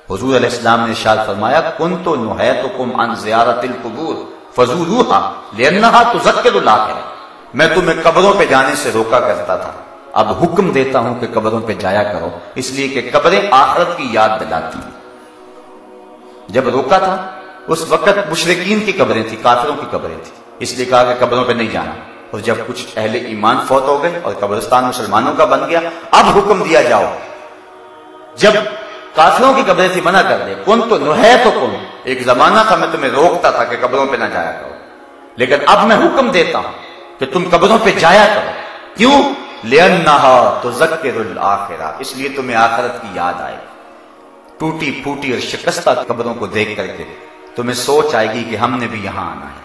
حضور علیہ السلام نے ارشاد فرمایا کنت نہیتکم عن زیارت القبور فزوروها لانها تذکر الاخرہ، میں تمہیں قبروں پہ جانے سے روکا کرتا تھا، اب حکم دیتا ہوں کہ قبروں پہ جایا کرو، اس لیے کہ قبریں آخرت کی یاد دلاتی ہیں۔ جب روکا تھا اس وقت مشرکین کی قبریں تھیں، کافروں کی قبریں تھیں، اس لیے کہا کہ قبروں پہ نہیں جانا، اور جب کچھ اہل ایمان فوت ہو گئے اور قبرستان مسلمانوں کا بن گیا، اب حکم دیا جاؤ۔ جب کافروں کی قبریں تھی منع کر دے، کنت نہیتکم، ایک زمانہ تھا میں تمہیں روکتا تھا کہ قبروں پہ نہ جایا کرو، لیکن اب میں حکم دیتا ہوں کہ تم قبروں پہ جایا کرو۔ کیوں؟ لِأَنَّهَا تُذَكِّرُ الْآخِرَةَ، اس لیے تمہیں آخرت کی یاد آئے گی۔ ٹوٹی پھوٹی اور شکستہ قبروں کو دیکھ کر کے تمہیں سوچ آئے گی کہ ہم نے بھی یہاں آنا ہے۔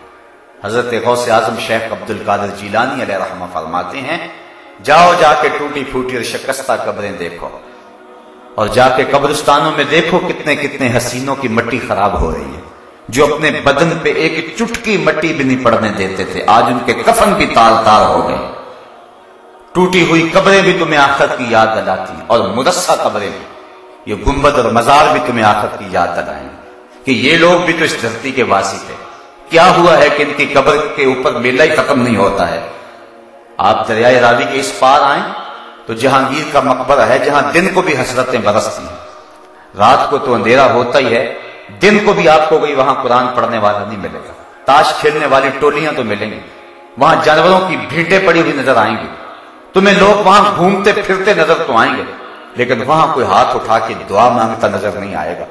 حضرت غوث اعظم شیخ عبد القادر جیلانی علیہ رحمہ فرماتے ہیں جاؤ جا کے ٹوٹی پھوٹی اور شکستہ قبریں دیکھو، اور جا کے قبرستانوں میں دیکھو کتنے کتنے حسینوں کی مٹی خراب ہو رہی ہے، جو اپنے بدن پہ ایک چٹکی مٹی بھی نہیں پڑنے دیتے تھے، آج ان کے کفن بھی تار تار ہو گئے۔ ٹوٹی ہوئی قبریں بھی تمہیں آخرت کی یاد دلاتی ہیں، اور مرصع قبریں بھی، یہ گنبد اور مزار بھی تمہیں آخرت کی یاد دلائیں کہ یہ لوگ بھی تو اس دھرتی کے واسی تھے، کیا ہوا ہے کہ ان کی قبر کے اوپر میلہ ہی ختم نہیں ہوتا ہے۔ آپ دریائے راوی کے اس پار آئیں تو جہانگیر کا مقبرہ ہے، جہاں دن کو بھی حسرتیں برستی ہیں، رات کو تو اندھیرا ہوتا ہی ہے، دن کو بھی آپ کو کوئی وہاں قرآن پڑھنے والا نہیں ملے گا، تاش کھیلنے والی ٹولیاں تو ملیں گی، وہاں جانوروں کی بھیٹیں پڑی ہوئی نظر آئیں گی، تمہیں لوگ وہاں گھومتے پھرتے نظر تو آئیں گے، لیکن وہاں کوئی ہاتھ اٹھا کے دعا مانگتا نظر نہیں آئے گا۔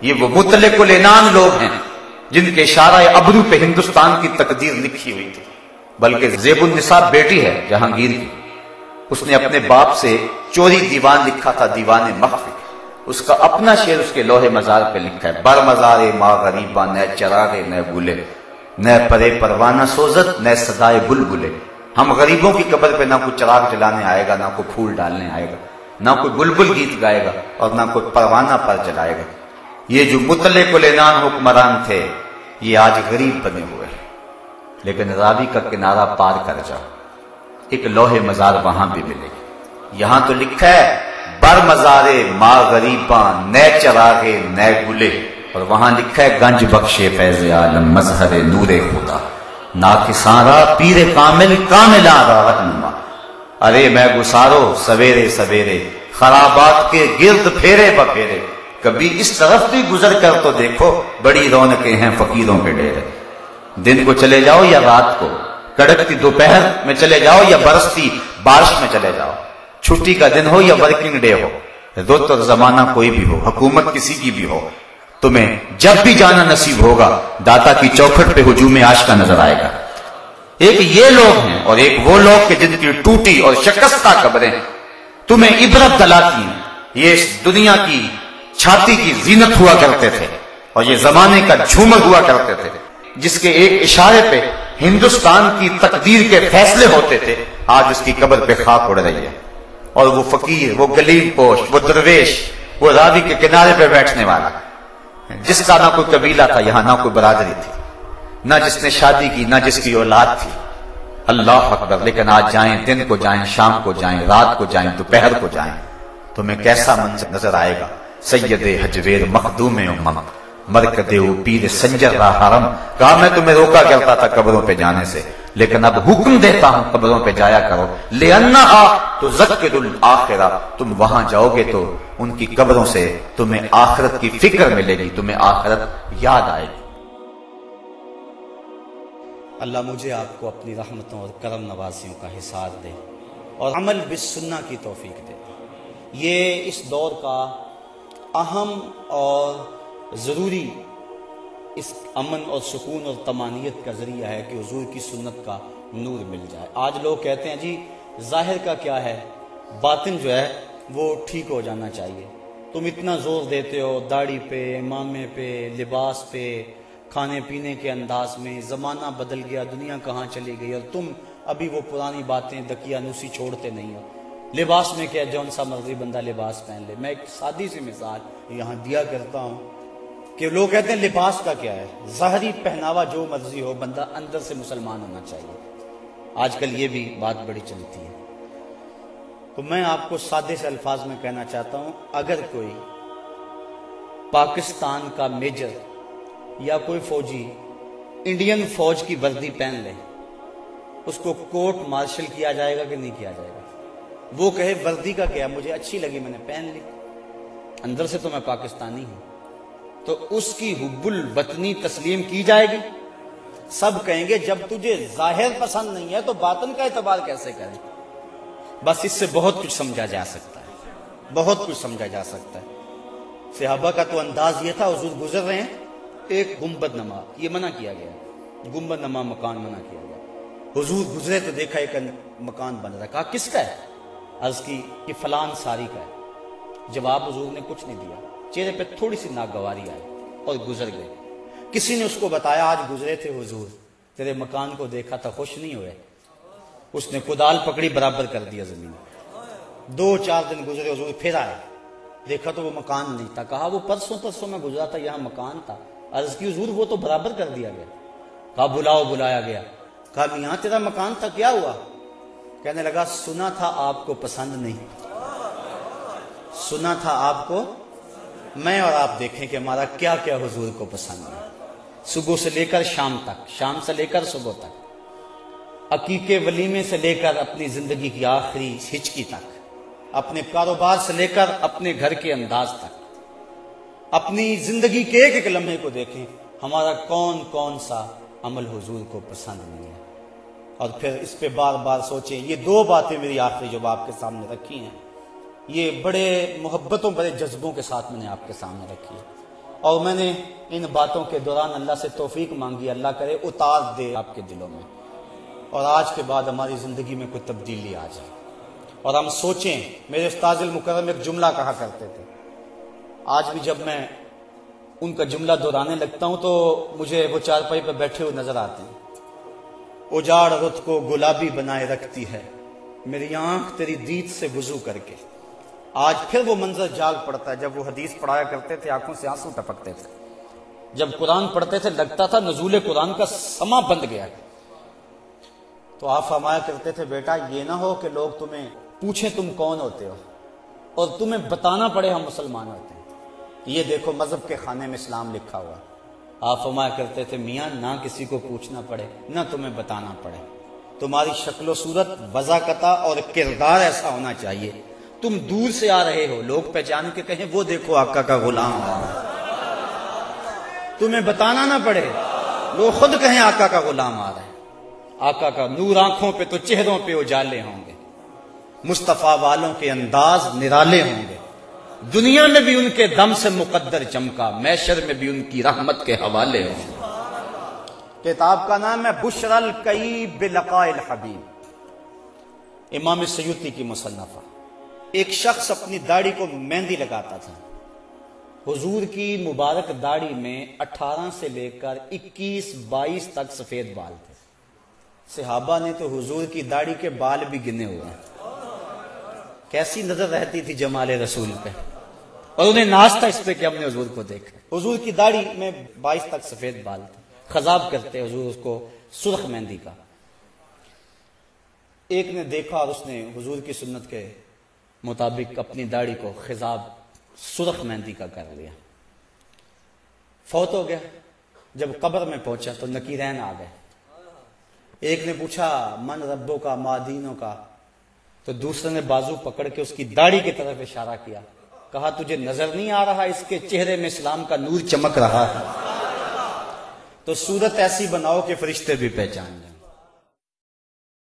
یہ وہ مطلق العنان لوگ ہیں جن کے اشارہ ابرو پہ ہندوستان کی تقدیر لکھی ہوئی تھی، بلکہ زیب النساء بیٹی ہے جہانگیر کی، اس نے اپنے باپ سے چوری دیوان لکھا تھا، دیوان مخفی، اس کا اپنا شعر اس کے لوح مزار پہ لکھا ہے، بر مزار ماں غریباں نہ چراغے نہ بولے، نہ پرے پروانہ سوزت نہ صدائے بلبلے، ہم غریبوں کی قبر پہ نہ کوئی چراغ جلانے آئے گا، نہ کوئی پھول ڈالنے آئے گا، نہ کوئی بلبل گیت گائے گا، اور نہ کوئی پروانہ پر جلائے گا۔ یہ جو مطلق العنان حکمران تھے یہ آج غریب بنے ہوئے ہیں، لیکن راوی کا کنارہ پار کر جاؤ، ایک لوح مزار وہاں بھی ملے گی، یہاں تو لکھا ہے بر مزارے ماں غریباں نئے چراغے نئے گلے، اور وہاں لکھا ہے گنج بخشے فیض عالم مظہر نور خدا، ناکساں را پیر کامل کاملاں را رہنما، ارے میں گسارو سویرے سویرے خرابات کے گرد پھیرے بپھیرے، کبھی اس طرف بھی گزر کر تو دیکھو بڑی رونقیں ہیں فقیروں کے ڈیرے، دن کو چلے جاؤ یا رات کو، کڑکتی دوپہر میں چلے جاؤ یا برستی بارش میں چلے جاؤ، چھٹی کا دن ہو یا ورکنگ ڈے ہو، رت اور زمانہ کوئی بھی ہو، حکومت کسی کی بھی ہو، تمہیں جب بھی جانا نصیب ہوگا داتا کی چوکھٹ پہ ہجوم عاشقہ نظر آئے گا۔ ایک یہ لوگ ہیں اور ایک وہ لوگ کہ جن کی ٹوٹی اور شکستہ قبریں تمہیں عبرت دلاتی ہیں، یہ اس دنیا کی چھاتی کی زینت ہوا کرتے تھے اور یہ زمانے کا جھومر ہوا کرتے تھے، جس کے ایک اشارے پہ ہندوستان کی تقدیر کے فیصلے ہوتے تھے، آج اس کی قبر پہ خاک اڑ رہی ہے، اور وہ فقیر، وہ گلیم پوش، وہ درویش، وہ راوی کے کنارے پہ بیٹھنے والا، جس کا نہ کوئی قبیلہ تھا یہاں، نہ کوئی برادری تھی، نہ جس نے شادی کی، نہ جس کی اولاد تھی، اللہ اکبر، لیکن آج جائیں، دن کو جائیں، شام کو جائیں، رات کو جائیں، دوپہر کو جائیں، تمہیں کیسا منظر نظر آئے گا۔ سید حجویر مخدوم امم مرکد او پیر سنجر را حرم، کہا میں تمہیں روکا کرتا تھا قبروں پہ جانے سے، لیکن اب حکم دیتا ہوں قبروں پہ جایا کرو، لِأَنَّهَا تُذَكِّرُ الْآخِرَةَ، تم وہاں جاؤ گے تو ان کی قبروں سے تمہیں آخرت کی فکر ملے گی، تمہیں آخرت یاد آئے گی۔ اللہ مجھے آپ کو اپنی رحمتوں اور کرم نوازیوں کا حصار دے اور عمل بالسنہ کی توفیق دے۔ یہ اس دور کا اہم اور ضروری اس امن اور سکون اور طمانینت کا ذریعہ ہے کہ حضور کی سنت کا نور مل جائے۔ آج لوگ کہتے ہیں جی ظاہر کا کیا ہے، باطن جو ہے وہ ٹھیک ہو جانا چاہیے، تم اتنا زور دیتے ہو داڑھی پہ، امامے پہ، لباس پہ، کھانے پینے کے انداز میں، زمانہ بدل گیا، دنیا کہاں چلی گئی، اور تم ابھی وہ پرانی باتیں دقیانوسی چھوڑتے نہیں ہو۔ لباس میں کیا، جون سا مرضی بندہ لباس پہن لے۔ میں ایک سادی سی مثال یہاں دیا کرتا ہوں کہ لوگ کہتے ہیں لباس کا کیا ہے، ظاہری پہناوا جو مرضی ہو، بندہ اندر سے مسلمان ہونا چاہیے۔ آج کل یہ بھی بات بڑی چلتی ہے، تو میں آپ کو سادے سے الفاظ میں کہنا چاہتا ہوں، اگر کوئی پاکستان کا میجر یا کوئی فوجی انڈین فوج کی وردی پہن لے، اس کو کورٹ مارشل کیا جائے گا کہ نہیں کیا جائے گا؟ وہ کہے وردی کا کیا، مجھے اچھی لگی میں نے پہن لی، اندر سے تو میں پاکستانی ہوں، تو اس کی حب الوطنی تسلیم کی جائے گی؟ سب کہیں گے جب تجھے ظاہر پسند نہیں ہے تو باطن کا اعتبار کیسے کریں؟ بس اس سے بہت کچھ سمجھا جا سکتا ہے، بہت کچھ سمجھا جا سکتا ہے۔ صحابہ کا تو انداز یہ تھا، حضور گزر رہے ہیں، ایک گنبد نما، یہ منع کیا گیا، گنبد نما مکان منع کیا گیا، حضور گزرے تو دیکھا ایک مکان بن رہا، کہا کس کا ہے؟ عرض کی کہ فلان ساری کا ہے۔ جواب حضور نے کچھ نہیں دیا، چہرے پہ تھوڑی سی ناگواری آئی اور گزر گئے۔ کسی نے اس کو بتایا آج گزرے تھے حضور، تیرے مکان کو دیکھا تھا، خوش نہیں ہوئے؟ اس نے کدال پکڑی، برابر کر دیا زمین۔ 2-4 دن گزرے، حضور پھر آئے، دیکھا تو وہ مکان نہیں تھا، کہا وہ پرسوں میں گزرا تھا، یہاں مکان تھا۔ عرض کی حضور وہ تو برابر کر دیا گیا۔ کہا بلاؤ، بلایا گیا، کہا میاں تیرا مکان تھا، کیا ہوا؟ کہنے لگا سنا تھا آپ کو پسند نہیں، سنا تھا آپ کو، میں اور آپ دیکھیں کہ ہمارا کیا کیا حضور کو پسند ہے، صبح سے لے کر شام تک، شام سے لے کر صبح تک، عقیقے ولیمے سے لے کر اپنی زندگی کی آخری ہچکی تک، اپنے کاروبار سے لے کر اپنے گھر کے انداز تک، اپنی زندگی کے ایک ایک لمحے کو دیکھیں، ہمارا کون کون سا عمل حضور کو پسند نہیں ہے، اور پھر اس پہ بار بار سوچیں۔ یہ 2 باتیں میری آخری جو آپ کے سامنے رکھی ہیں، یہ بڑے محبتوں، بڑے جذبوں کے ساتھ میں نے آپ کے سامنے رکھی ہے، اور میں نے ان باتوں کے دوران اللہ سے توفیق مانگی، اللہ کرے اتار دے آپ کے دلوں میں، اور آج کے بعد ہماری زندگی میں کوئی تبدیلی آ جائے، اور ہم سوچیں۔ میرے استاذ المکرم ایک جملہ کہا کرتے تھے، آج بھی جب میں ان کا جملہ دہرانے لگتا ہوں تو مجھے وہ چارپائی پہ بیٹھے ہوئے نظر آتے ہیں۔ اجاڑ رت کو گلابی بنائے رکھتی ہے میری آنکھ تیری دید سے وضو کر کے۔ آج پھر وہ منظر جاگ پڑتا ہے، جب وہ حدیث پڑھایا کرتے تھے آنکھوں سے آنسو ٹپکتے تھے، جب قرآن پڑھتے تھے لگتا تھا نزول قرآن کا سما بند گیا۔ تو آپ فرمایا کرتے تھے بیٹا یہ نہ ہو کہ لوگ تمہیں پوچھیں تم کون ہوتے ہو اور تمہیں بتانا پڑے ہم مسلمان ہوتے ہیں، یہ دیکھو مذہب کے خانے میں اسلام لکھا ہوا۔ آپ فرمایا کرتے تھے میاں نہ کسی کو پوچھنا پڑے نہ تمہیں بتانا پڑے، تمہاری شکل و صورت، وضاقتہ اور کردار ایسا ہونا چاہیے، تم دور سے آ رہے ہو لوگ پہچان کے کہیں وہ دیکھو آقا کا غلام آ رہا ہے، تمہیں بتانا نہ پڑے، لوگ خود کہیں آقا کا غلام آ رہا ہے۔ آقا کا نور آنکھوں پہ تو چہروں پہ اجالے ہوں گے، مصطفیٰ والوں کے انداز نرالے ہوں گے، دنیا میں بھی ان کے دم سے مقدر چمکا، محشر میں بھی ان کی رحمت کے حوالے ہوں گے۔ کتاب کا نام ہے بشر الکئی بلقاء الحبیب، امام سیوطی کی مصنفہ۔ ایک شخص اپنی داڑھی کو مہندی لگاتا تھا، حضور کی مبارک داڑھی میں 18 سے لے کر 21-22 تک سفید بال تھے۔ صحابہ نے تو حضور کی داڑھی کے بال بھی گنے ہوئے ہیں، کیسی نظر رہتی تھی جمال رسول پہ، اور انہیں ناز تھا اس پہ کہ ہم نے حضور کو دیکھا۔ حضور کی داڑھی میں 22 تک سفید بال تھے، خضاب کرتے حضور اس کو سرخ مہندی کا۔ ایک نے دیکھا اور اس نے حضور کی سنت کے مطابق اپنی داڑھی کو خضاب سرخ مہندی کا کر لیا، فوت ہو گیا۔ جب قبر میں پہنچا تو نکیرین آ گئے، ایک نے پوچھا من ربوں کا مادینوں کا، تو دوسرے نے بازو پکڑ کے اس کی داڑھی کی طرف اشارہ کیا، کہا تجھے نظر نہیں آ رہا اس کے چہرے میں اسلام کا نور چمک رہا ہے؟ تو صورت ایسی بناؤ کہ فرشتے بھی پہچان جائیں۔